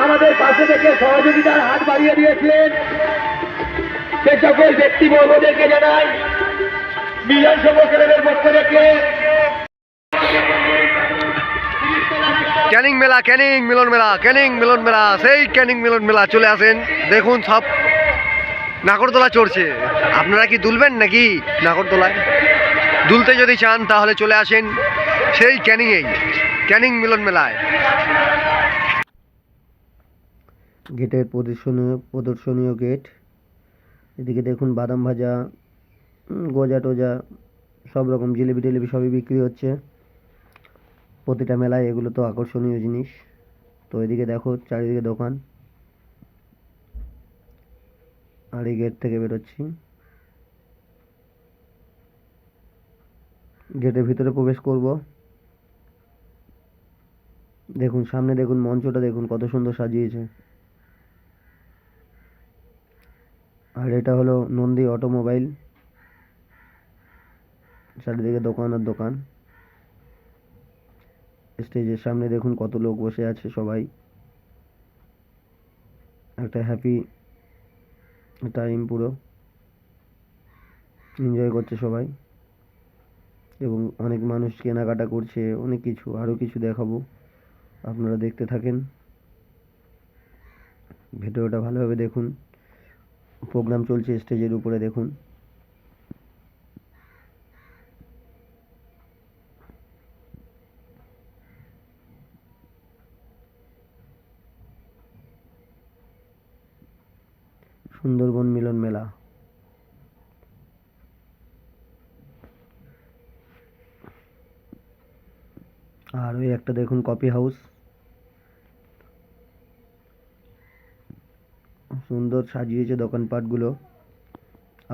আমাদের পাশে থেকে সহযোগিতার হাত বাড়িয়ে দিয়েছিলেন সে সকল ব্যক্তিবর্গদেরকে জানাই মিলন শুভ ক্লাবের পক্ষ থেকে। ক্যানিং মেলা, ক্যানিং মিলন মেলা, ক্যানিং মিলন মেলা, সেই ক্যানিং মিলন মেলা। চলে আসেন, দেখুন সব নাগরদোলা চড়ছে। আপনারা কি দুলবেন নাকি নাগরদোলায়? দুলতে যদি চান তাহলে চলে আসেন সেই ক্যানিংয়েই, ক্যানিং মিলন মেলায়। গেটের প্রদর্শনীয় গেট। এদিকে দেখুন বাদাম ভাজা, গজা টজা, সব রকম জিলিপি টিলিপি সবই বিক্রি হচ্ছে। প্রতিটা মেলায় এগুলো তো আকর্ষণীয় জিনিস। তো এদিকে দেখো চারিদিকে দোকান। আর এই গেট থেকে বেরোচ্ছি। গেটের ভিতরে প্রবেশ করব। দেখুন সামনে, দেখুন মঞ্চটা দেখুন কত সুন্দর সাজিয়েছে। আর এটা হলো নন্দী অটোমোবাইল। চারিদিকে দোকান আর দোকান। স্টেজের সামনে দেখুন কত লোক বসে আছে, সবাই একটা হ্যাপি টাইম, পুরো এনজয় করছে সবাই। এবং অনেক মানুষ কেনাকাটা করছে, অনেক কিছু, আরও কিছু দেখাবো, আপনারা দেখতে থাকেন। ভিডিওটা ভালোভাবে দেখুন। প্রোগ্রাম চলছে স্টেজের উপরে, দেখুন। সুন্দরবন মিলন মেলা। আর ওই একটা দেখুন কফি হাউস, সুন্দর সাজিয়েছে দোকানপাটগুলো।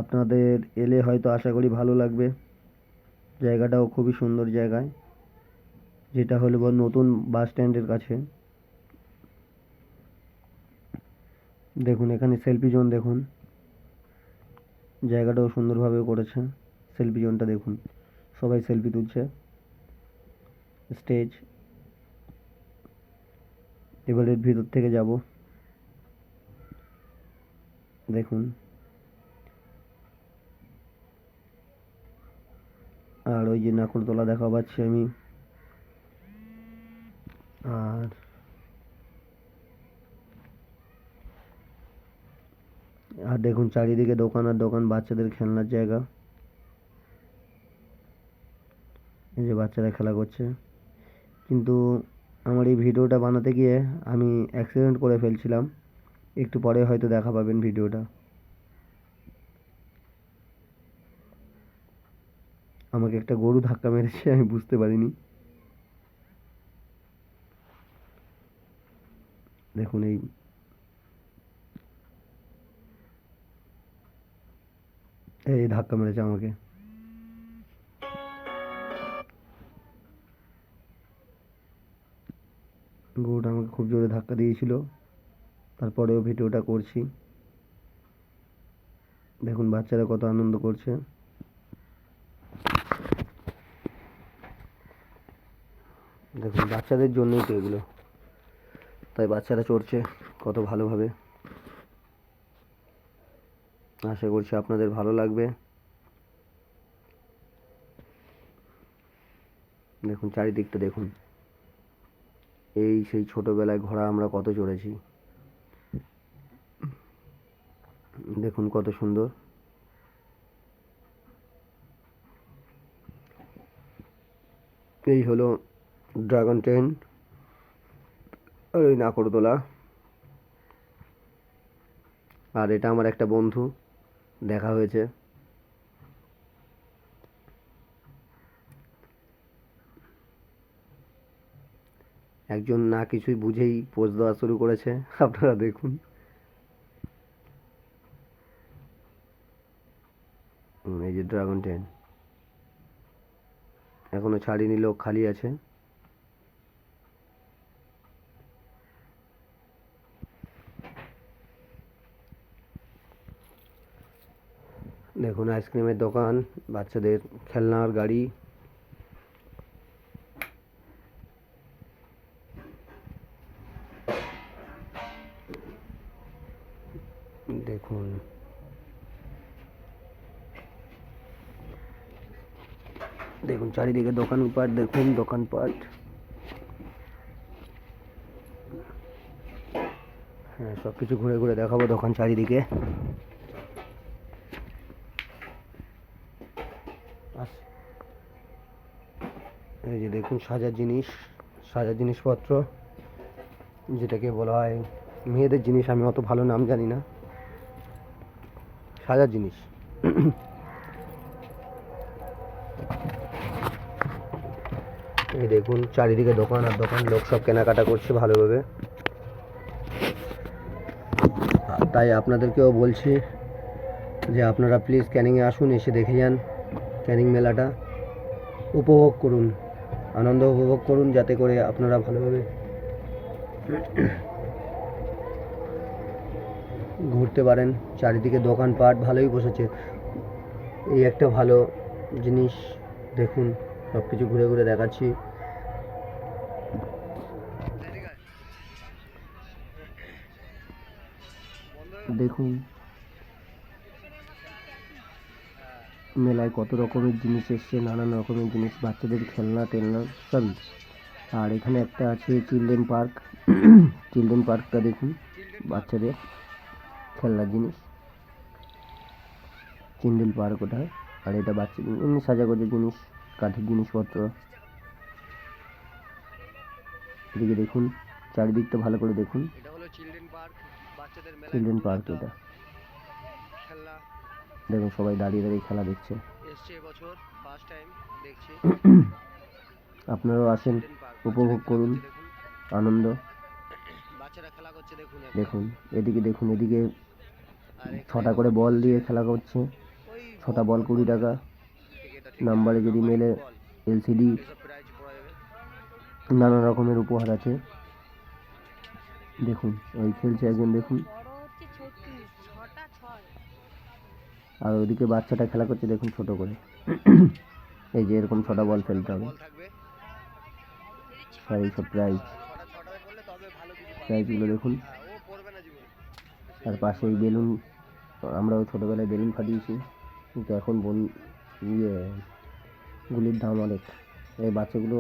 আপনাদের এলে হয়তো আশা করি ভালো লাগবে। জায়গাটাও খুবই সুন্দর জায়গায়, যেটা হলো নতুন বাস স্ট্যান্ডের কাছে। দেখুন এখানে সেলফি জোন, দেখুন জায়গাটাও সুন্দরভাবে করেছে। সেলফি জোনটা দেখুন, সবাই সেলফি তুলছে। স্টেজ, এবারে ভিতর থেকে যাব, দেখুন। আর ওই যে নাকরদোলা দেখা পাচ্ছি আমি। আর আর দেখুন চারিদিকে দোকান আর দোকান, বাচ্চাদের খেলনার জায়গা। এই যে বাচ্চারা খেলা করছে। কিন্তু আমার এই ভিডিওটা বানাতে গিয়ে আমি অ্যাক্সিডেন্ট করে ফেলছিলাম। একটু পরে হয়তো দেখা পাবেন ভিডিওটা। আমাকে একটা গরু ধাক্কা মেরেছে, আমি বুঝতে পারিনি। দেখুন এই ধাক্কা মেরেছে আমাকে। গরুটা আমাকে খুব জোরে ধাক্কা দিয়েছিল, তারপরেও ভিডিওটা করছি। দেখুন বাচ্চারা কত আনন্দ করছে। দেখুন বাচ্চাদের জন্যই তো এগুলো, তাই বাচ্চারা চড়ছে কত ভালোভাবে। আশা করছি আপনাদের ভালো লাগবে। দেখুন চারিদিকটা দেখুন, এই সেই ছোটবেলায় ঘোড়া আমরা কত চড়েছি। দেখুন কত সুন্দর। এই হলো ড্রাগন ট্রেন আর ওই নাকরদোলা। আর এটা আমার একটা বন্ধু, দেখা হয়েছে। একজন না কিছুই বুঝেই পোজ দেওয়া শুরু করেছে, আপনারা দেখুন। এই যে ড্রাগন ট্রেন এখনো ছাড়িনি, লোক খালি আছে। দেখুন আইসক্রিমের দোকান, বাচ্চাদের খেলনার গাড়ি। দেখুন দেখুন চারিদিকে দোকানপাট, দেখুন দোকানপাট। হ্যাঁ, সব কিছু ঘুরে ঘুরে দেখাবো দোকান চারিদিকে। এই যে দেখুন সাজার জিনিসপত্র, যেটাকে বলা হয় মেয়েদের জিনিস। আমি অত ভালো নাম জানি না, সাজার জিনিস। এই দেখুন চারিদিকে দোকান আর দোকান, লোক সব কেনাকাটা করছে ভালোভাবে। তাই আপনাদেরকেও বলছি যে আপনারা প্লিজ ক্যানিংয়ে আসুন, এসে দেখে যান ক্যানিং মেলাটা, উপভোগ করুন, আনন্দ উপভোগ করুন, যাতে করে আপনারা ভালোভাবে ঘুরতে পারেন। চারিদিকে দোকানপাট ভালোই বসেছে, এই একটা ভালো জিনিস। দেখুন সব কিছু ঘুরে ঘুরে দেখাচ্ছি। দেখুন মেলায় কত রকমের জিনিস এসছে, নানান রকমের জিনিস, বাচ্চাদের খেলনা টেলনা সবই। আর এখানে একটা আছে চিলড্রেন পার্ক। চিলড্রেন পার্কটা দেখুন, বাচ্চাদের খেলনার জিনিস, চিলড্রেন পার্ক ওটা। আর এটা বাচ্চাদের এমনি সাজাগোজার জিনিস, কাঠের জিনিসপত্র। এদিকে দেখুন চারিদিকটা ভালো করে দেখুন, এটা হলো চিলড্রেন পার্ক, বাচ্চাদের মেলা। চিলড্রেন পার্ক এটা। খেলনা দেখুন সবাই দাঁড়িয়ে দাঁড়িয়ে খেলা দেখছে। এসছে এবছর ফার্স্ট টাইম দেখছি। আপনারাও আসেন, চিলড্রেন পার্ক, উপভোগ করুন আনন্দ। বাচ্চারা খেলা করছে দেখুন। দেখুন এদিকে দেখুন, এদিকে আর 6টা করে বল দিয়ে খেলা করছে। 6টা বল 20 টাকা। নাম্বারে যদি মেলে এলসিডি, নানা রকমের উপহার আছে। দেখুন ওই খেলছে একজন, দেখুন। আর ওইদিকে বাচ্চাটা খেলা করছে, দেখুন ছোট করে। এই যে এরকম 6টা বল ফেলতে হবে। আর এইসব প্রাইজগুলো দেখুন। আর পাশে এই বেলুন, আমরাও ছোটোবেলায় বেলুন ফাটিয়েছি, কিন্তু এখন গুলির দাম অনেক। এই বাচ্চাগুলো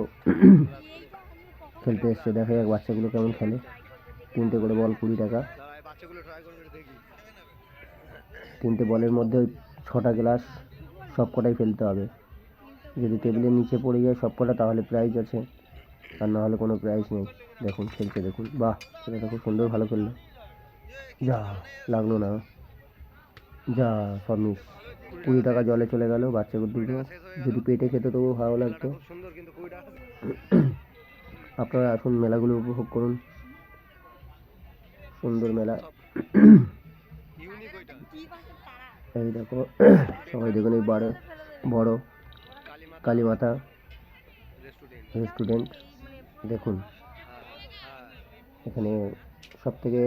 খেলতে এসছে, দেখা যাক বাচ্চাগুলো কেমন খেলে। 3টে করে বল 20 টাকা। 3টে বলের মধ্যে 6টা গ্লাস সব কটাই ফেলতে হবে। যদি টেবিলের নিচে পড়ে যায় সব কটা, তাহলে প্রাইজ আছে, আর না হলে কোনো প্রাইজ নেই। দেখুন খেলছে, দেখুন। বাহ, ছেলেটা খুব সুন্দর, ভালো খেললো। যা লাগলো না, যা সব মিস। 20 টাকা জলে চলে গেল। বাচ্চাগুলো দুটো যদি পেটে খেত তবুও ভালো লাগতো। আপনারা আসুন, মেলাগুলো উপভোগ করুন, সুন্দর মেলা। এই দেখো সবাই দেখুন, এই বড় কালীমাতা রেস্টুরেন্ট। দেখুন এখানে সব থেকে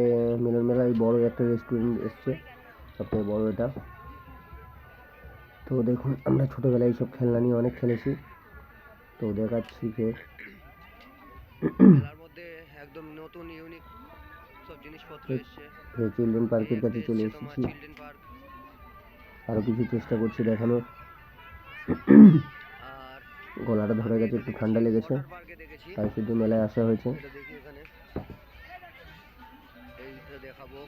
মিলন মেলায় বড় একটা রেস্টুরেন্ট এসছে, সব থেকে বড় এটা। তো দেখুন আমরা ছোটোবেলায় এইসব খেলনা নিয়ে অনেক খেলেছি, তো দেখাচ্ছি ফের। মেলার মধ্যে একদম নতুন ইউনিক সব জিনিসপত্র এসছে। চিলড্রেন পার্কের কাছে চলে এসেছি, চিলড্রেন পার্ক। আরও কিছু চেষ্টা করছি দেখানোর। আর গলাটা ধরে গেছে, একটু ঠান্ডা লেগেছে, পার্কে দেখেছি, তাই শুধু মেলায় আসা হয়েছে। এটা দেখি এখানে। এইটা দেখাবো।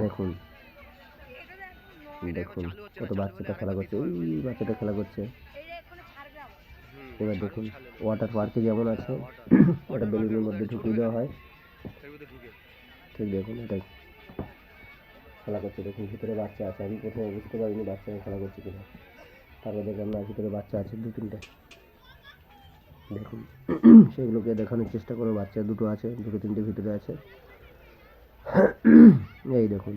দেখুন দেখুন কত বাচ্চাটা খেলা করছে, ওই বাচ্চাটা খেলা করছে। এবার দেখুন ওয়াটার পার্কে যেমন আছে, ওটা বেলুনের মধ্যে ঢুকিয়ে দেওয়া হয়, ঠিক দেখুন এটাই খেলা করছে। দেখুন ভিতরে বাচ্চা আছে, আমি প্রথমে বুঝতে পারিনি বাচ্চারা খেলা করছে কিনা, তারপর দেখলাম না, ভিতরে বাচ্চা আছে 2-3টে। দেখুন সেগুলোকে দেখানোর চেষ্টা করো, বাচ্চা দুটো আছে, 2-3টে ভিতরে আছে। এই দেখুন,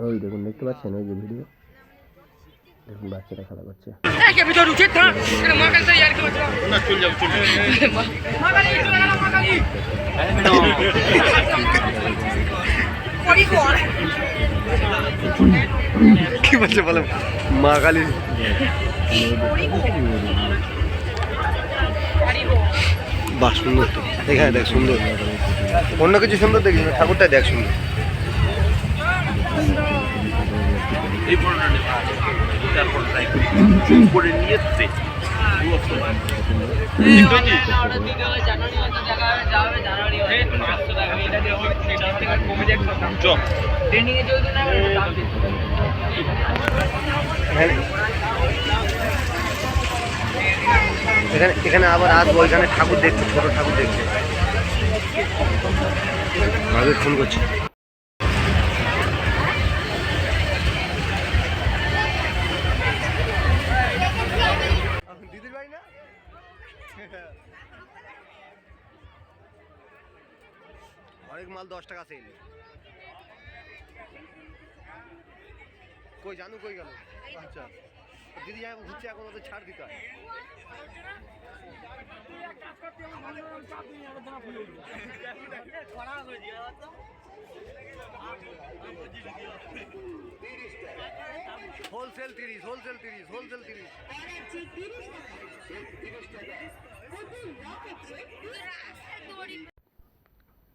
ওই দেখুন, দেখতে পাচ্ছেন ওই যে ভিডিও, দেখুন বাচ্চাটা খেলা করছে। কি বলছে বলো, মা কালী। বাহ সুন্দর তো, এখানে দেখ সুন্দর, অন্য কিছু সুন্দর দেখিস না, ঠাকুরটাই দেখ সুন্দর। এই ফটোটা নেবা তারপর তাই করে নিয়ে তে এখানে এখানে আবার আসবো, এখানে ঠাকুর দেখছে, ছোট ঠাকুর দেখছে। ভাবে ফোন করছি। দিদির বাড়ি না? অনেক মাল 10 টাকা সেল। কই জানু কই গেল? আচ্ছা দিদি এখন ঘুরছে, এখন ওদের ছাড় দিতে হয়। Wholesale 30, wholesale 30, wholesale 30।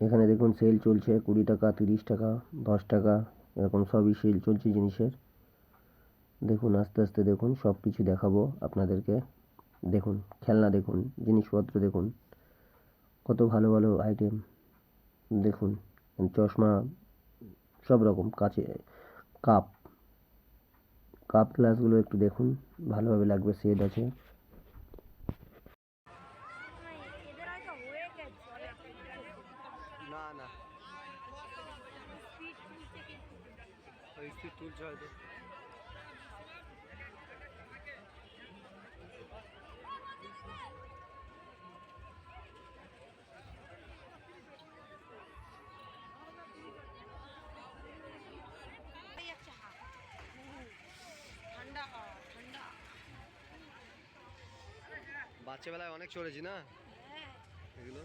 এখানে দেখুন সেল চলছে 20 টাকা, 30 টাকা, 10 টাকা, এরকম সবই সেল চলছে জিনিসের। দেখুন আস্তে আস্তে দেখুন, সব কিছু দেখাবো আপনাদেরকে। দেখুন খেলনা, দেখুন জিনিসপত্র, দেখুন কত ভালো ভালো আইটেম। দেখুন চশমা, সব রকম কাছে কাপ কাপ গ্লাসগুলো একটু দেখুন, ভালোভাবে লাগবে, সেট আছে। না না ওই স্পিড তুলছে হয়তো। বাচ্চাবেলায় অনেক চড়েছি না এগুলো।